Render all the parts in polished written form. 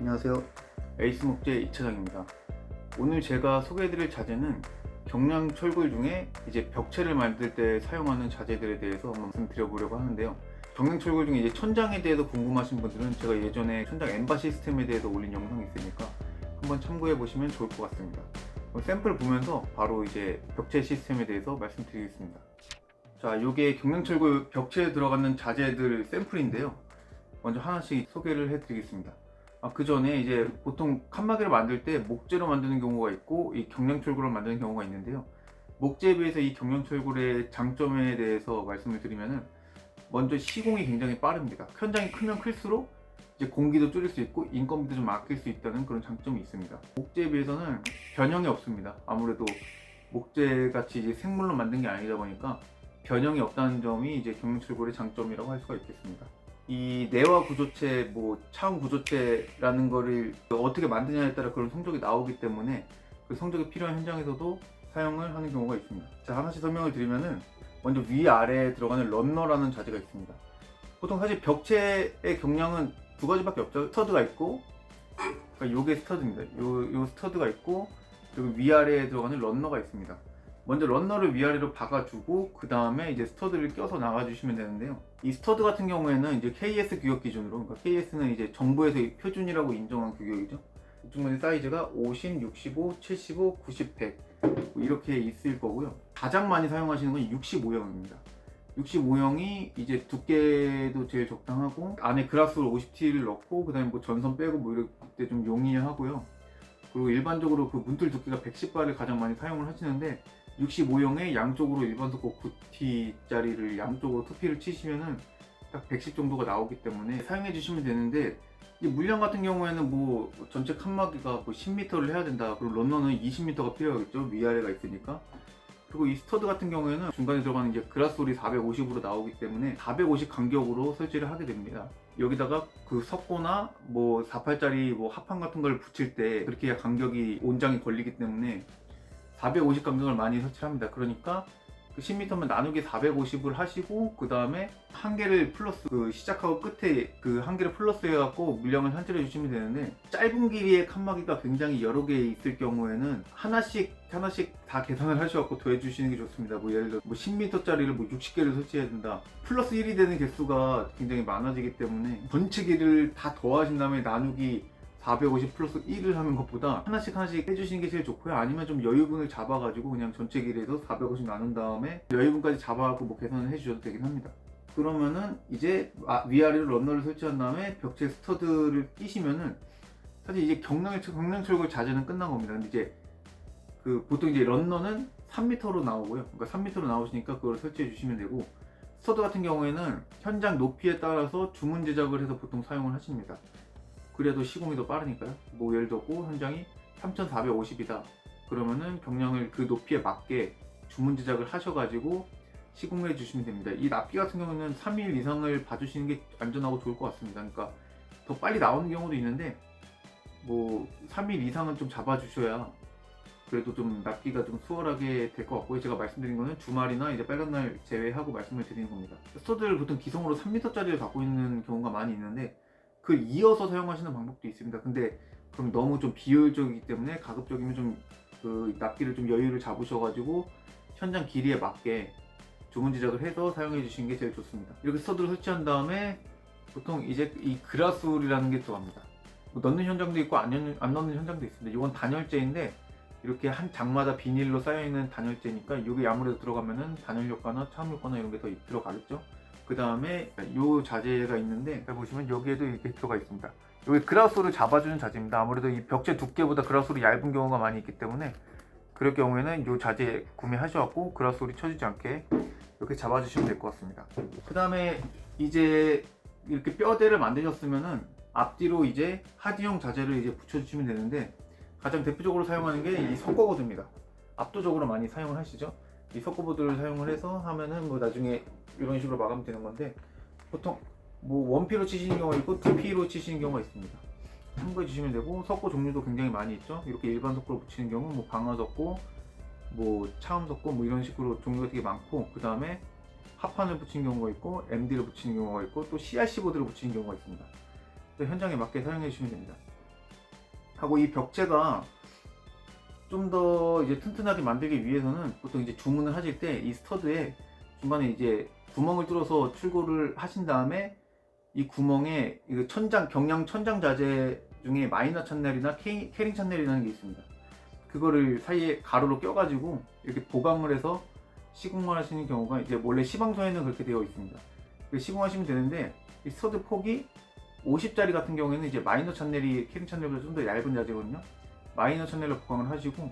안녕하세요. 에이스 목재 이차장입니다. 오늘 제가 소개해드릴 자재는 경량 철골 중에 이제 벽체를 만들 때 사용하는 자재들에 대해서 한번 말씀드려보려고 하는데요. 경량 철골 중에 이제 천장에 대해서 궁금하신 분들은 제가 예전에 천장 엠바 시스템에 대해서 올린 영상이 있으니까 한번 참고해 보시면 좋을 것 같습니다. 샘플 보면서 바로 이제 벽체 시스템에 대해서 말씀드리겠습니다. 자, 요게 경량 철골 벽체에 들어가는 자재들 샘플인데요. 먼저 하나씩 소개를 해드리겠습니다. 그 전에 이제 보통 칸막이를 만들 때 목재로 만드는 경우가 있고 이 경량철골로 만드는 경우가 있는데요. 목재에 비해서 이 경량철골의 장점에 대해서 말씀을 드리면은 먼저 시공이 굉장히 빠릅니다. 현장이 크면 클수록 이제 공기도 줄일 수 있고 인건비도 좀 아낄 수 있다는 그런 장점이 있습니다. 목재에 비해서는 변형이 없습니다. 아무래도 목재같이 이제 생물로 만든 게 아니다 보니까 변형이 없다는 점이 이제 경량철골의 장점이라고 할 수가 있겠습니다. 이 내화 구조체, 차음 구조체라는 거를 어떻게 만드냐에 따라 그런 성적이 나오기 때문에 그 성적이 필요한 현장에서도 사용을 하는 경우가 있습니다. 자, 하나씩 설명을 드리면은 먼저 위아래에 들어가는 런너라는 자재가 있습니다. 보통 사실 벽체의 경량은 두 가지밖에 없죠. 스터드가 있고, 그러니까 요게 스터드입니다. 요 스터드가 있고, 그리고 위아래에 들어가는 런너가 있습니다. 먼저 런너를 위아래로 박아주고 그 다음에 이제 스터드를 껴서 나가주시면 되는데요. 이 스터드 같은 경우에는 이제 KS 규격 기준으로, 그러니까 KS는 이제 정부에서 표준이라고 인정한 규격이죠. 중간에 사이즈가 50, 65, 75, 90, 100 이렇게 있을 거고요. 가장 많이 사용하시는 건 65형입니다. 65형이 이제 두께도 제일 적당하고 안에 그라스를 50T를 넣고 그 다음에 전선 빼고 이럴 때 좀 용이하고요. 그리고 일반적으로 그 문틀 두께가 110바를 가장 많이 사용을 하시는데 65형에 양쪽으로 일반 속고 9T짜리를 양쪽으로 투피를 치시면은 딱 110 정도가 나오기 때문에 사용해 주시면 되는데, 이 물량 같은 경우에는 전체 칸막이가 10m를 해야 된다. 그리고 런너는 20m가 필요하겠죠. 위아래가 있으니까. 그리고 이 스터드 같은 경우에는 중간에 들어가는 이제 그라솔이 450으로 나오기 때문에 450 간격으로 설치를 하게 됩니다. 여기다가 그 석고나 48짜리 합판 같은 걸 붙일 때 그렇게 간격이 온장이 걸리기 때문에 450 간격을 많이 설치를 합니다. 그러니까 그 10m면 나누기 450을 하시고 그 다음에 한 개를 플러스, 시작하고 끝에 그 한 개를 플러스 해갖고 물량을 산출해 주시면 되는데, 짧은 길이의 칸막이가 굉장히 여러 개 있을 경우에는 하나씩 다 계산을 하셔갖고 더해 주시는 게 좋습니다. 예를 들어 10m짜리를 60개를 설치해야 된다. 플러스 1이 되는 개수가 굉장히 많아지기 때문에 전체 길이를 다 더하신 다음에 나누기 450 플러스 1을 하는 것보다 하나씩 해주시는 게 제일 좋고요. 아니면 좀 여유분을 잡아가지고 그냥 전체 길이에서 450 나눈 다음에 여유분까지 잡아갖고 계산을 해주셔도 되긴 합니다. 그러면은 이제 위아래로 런너를 설치한 다음에 벽체 스터드를 끼시면은 사실 이제 경량철골 자재는 끝난 겁니다. 근데 이제 보통 이제 런너는 3m로 나오고요. 그러니까 3m로 나오시니까 그걸 설치해 주시면 되고, 스터드 같은 경우에는 현장 높이에 따라서 주문 제작을 해서 보통 사용을 하십니다. 그래도 시공이 더 빠르니까요. 예를 들어 현장이 3450이다. 그러면은 경량을 그 높이에 맞게 주문 제작을 하셔가지고 시공해 주시면 됩니다. 이 납기 같은 경우는 3일 이상을 봐주시는 게 안전하고 좋을 것 같습니다. 그러니까 더 빨리 나오는 경우도 있는데 3일 이상은 좀 잡아주셔야 그래도 좀 납기가 좀 수월하게 될 것 같고요. 제가 말씀드린 거는 주말이나 이제 빨간 날 제외하고 말씀을 드리는 겁니다. 스터드를 보통 기성으로 3m짜리를 갖고 있는 경우가 많이 있는데 그걸 이어서 사용하시는 방법도 있습니다. 근데 그럼 너무 좀 비효율적이기 때문에 가급적이면 좀 납기를 좀 여유를 잡으셔가지고 현장 길이에 맞게 주문 제작을 해서 사용해 주시는 게 제일 좋습니다. 이렇게 스터드를 설치한 다음에 보통 이제 이 그라솔이라는 게 들어갑니다. 넣는 현장도 있고 안 넣는 현장도 있습니다. 이건 단열재인데 이렇게 한 장마다 비닐로 쌓여있는 단열재니까 이게 아무래도 들어가면은 단열 효과나 차음 효과나 이런 게 더 들어가겠죠. 그 다음에 이 자재가 있는데 보시면 여기에도 이렇게 들어가 있습니다. 여기 그라솔을 잡아주는 자재입니다. 아무래도 이 벽체 두께보다 그라솔이 얇은 경우가 많이 있기 때문에 그럴 경우에는 이 자재 구매하셔갖고 그라솔이 쳐지지 않게 이렇게 잡아주시면 될 것 같습니다. 그 다음에 이제 이렇게 뼈대를 만드셨으면은 앞뒤로 이제 하디형 자재를 이제 붙여주시면 되는데, 가장 대표적으로 사용하는 게 이 석고보드입니다. 압도적으로 많이 사용을 하시죠. 이 석고보드를 사용을 해서 하면은 나중에 이런 식으로 마감이 되는 건데, 보통 1P로 치시는 경우가 있고 2P로 치시는 경우가 있습니다. 참고해 주시면 되고, 석고 종류도 굉장히 많이 있죠. 이렇게 일반 석고로 붙이는 경우 방화 석고, 차음 석고 이런 식으로 종류가 되게 많고, 그 다음에 합판을 붙이는 경우가 있고 MD를 붙이는 경우가 있고 또 CRC 보드를 붙이는 경우가 있습니다. 현장에 맞게 사용해 주시면 됩니다. 하고 이 벽체가 좀 더 이제 튼튼하게 만들기 위해서는 보통 이제 주문을 하실 때 이 스터드에 중간에 이제 구멍을 뚫어서 출고를 하신 다음에 이 구멍에 이 천장, 경량 천장 자재 중에 마이너 찬넬이나 캐링 찬넬이라는 게 있습니다. 그거를 사이에 가로로 껴가지고 이렇게 보강을 해서 시공을 하시는 경우가 이제 원래 시방서에는 그렇게 되어 있습니다. 시공하시면 되는데 이 스터드 폭이 50짜리 같은 경우에는 이제 마이너 찬넬이 캐링 찬넬보다 좀 더 얇은 자재거든요. 마이너 찬넬로 보강을 하시고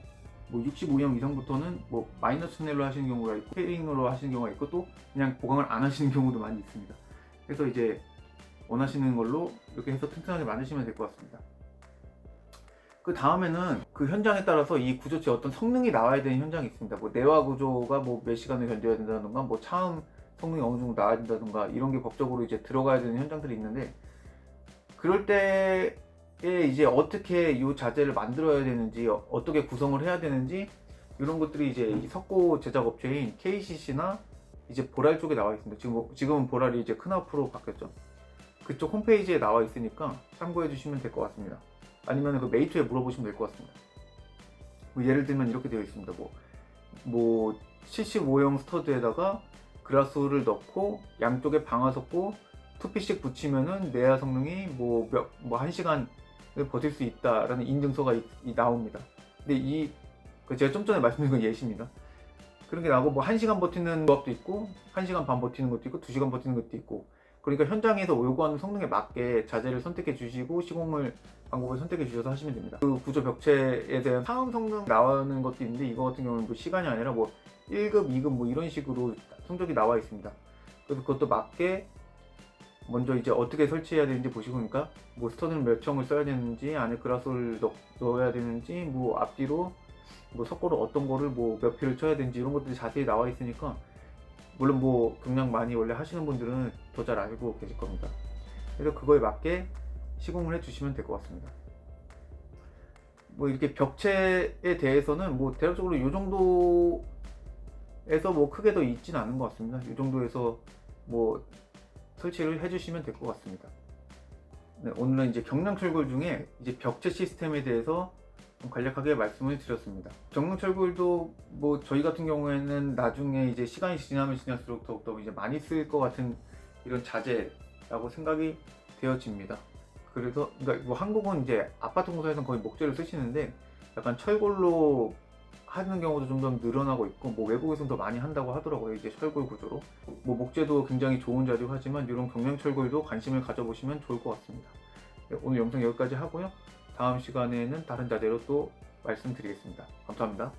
뭐 65형 이상부터는 뭐 마이너 찬넬로 하시는 경우가 있고 캐링으로 하시는 경우가 있고 또 그냥 보강을 안 하시는 경우도 많이 있습니다. 그래서 이제 원하시는 걸로 이렇게 해서 튼튼하게 만드시면 될 것 같습니다. 그 다음에는 그 현장에 따라서 이 구조체의 어떤 성능이 나와야 되는 현장이 있습니다. 뭐 내화 구조가 뭐 몇 시간을 견뎌야 된다던가 뭐 차음 성능이 어느 정도 나와야 된다던가 이런 게 법적으로 이제 들어가야 되는 현장들이 있는데, 그럴 때에 이제 어떻게 이 자재를 만들어야 되는지 어떻게 구성을 해야 되는지 이런 것들이 이제 이 석고 제작 업체인 KCC나 이제 보랄 쪽에 나와 있습니다. 지금은 보랄이 이제 크나프로 바뀌었죠. 그쪽 홈페이지에 나와 있으니까 참고해 주시면 될 것 같습니다. 아니면 그 메이트에 물어보시면 될 것 같습니다. 뭐 예를 들면 이렇게 되어 있습니다. 뭐 75형 스터드에다가 그라스홀을 넣고 양쪽에 방화석고 2피씩 붙이면은 내야 성능이 뭐 1시간 버틸 수 있다라는 인증서가 나옵니다. 근데 제가 좀 전에 말씀드린 건 예시입니다. 그런 게 나오고 뭐 1시간 버티는 조합도 있고 1시간 반 버티는 것도 있고 2시간 버티는 것도 있고, 그러니까 현장에서 요구하는 성능에 맞게 자재를 선택해 주시고 시공을 방법을 선택해 주셔서 하시면 됩니다. 그 구조 벽체에 대한 상음 성능 나오는 것도 있는데 이거 같은 경우는 뭐 시간이 아니라 뭐 1급, 2급 뭐 이런 식으로 성적이 나와 있습니다. 그래서 그것도 맞게 먼저 이제 어떻게 설치해야 되는지 보시고, 그러니까 뭐 스터드는 몇 층을 써야 되는지, 안에 그라스를 넣어야 되는지, 뭐 앞뒤로 뭐 석고를 어떤 거를 뭐 몇 피를 쳐야 되는지 이런 것들이 자세히 나와 있으니까, 물론 뭐 경량 많이 원래 하시는 분들은 더 잘 알고 계실 겁니다. 그래서 그거에 맞게 시공을 해주시면 될 것 같습니다. 뭐 이렇게 벽체에 대해서는 뭐 대략적으로 이 정도에서 뭐 크게 더 있진 않은 것 같습니다. 이 정도에서 뭐 설치를 해주시면 될 것 같습니다. 네, 오늘은 이제 경량 철골 중에 이제 벽체 시스템에 대해서 좀 간략하게 말씀을 드렸습니다. 경량 철골도 뭐 저희 같은 경우에는 나중에 이제 시간이 지나면 지날수록 더욱더 이제 많이 쓸 것 같은 이런 자재라고 생각이 되어집니다. 그래서 그러니까 뭐 한국은 이제 아파트 공사에서는 거의 목재를 쓰시는데 약간 철골로 하는 경우도 좀 더 늘어나고 있고, 뭐 외국에서는 더 많이 한다고 하더라고요. 이제 철골 구조로. 뭐 목재도 굉장히 좋은 자재고 하지만 이런 경량 철골도 관심을 가져보시면 좋을 것 같습니다. 네, 오늘 영상 여기까지 하고요. 다음 시간에는 다른 자재로 또 말씀드리겠습니다. 감사합니다.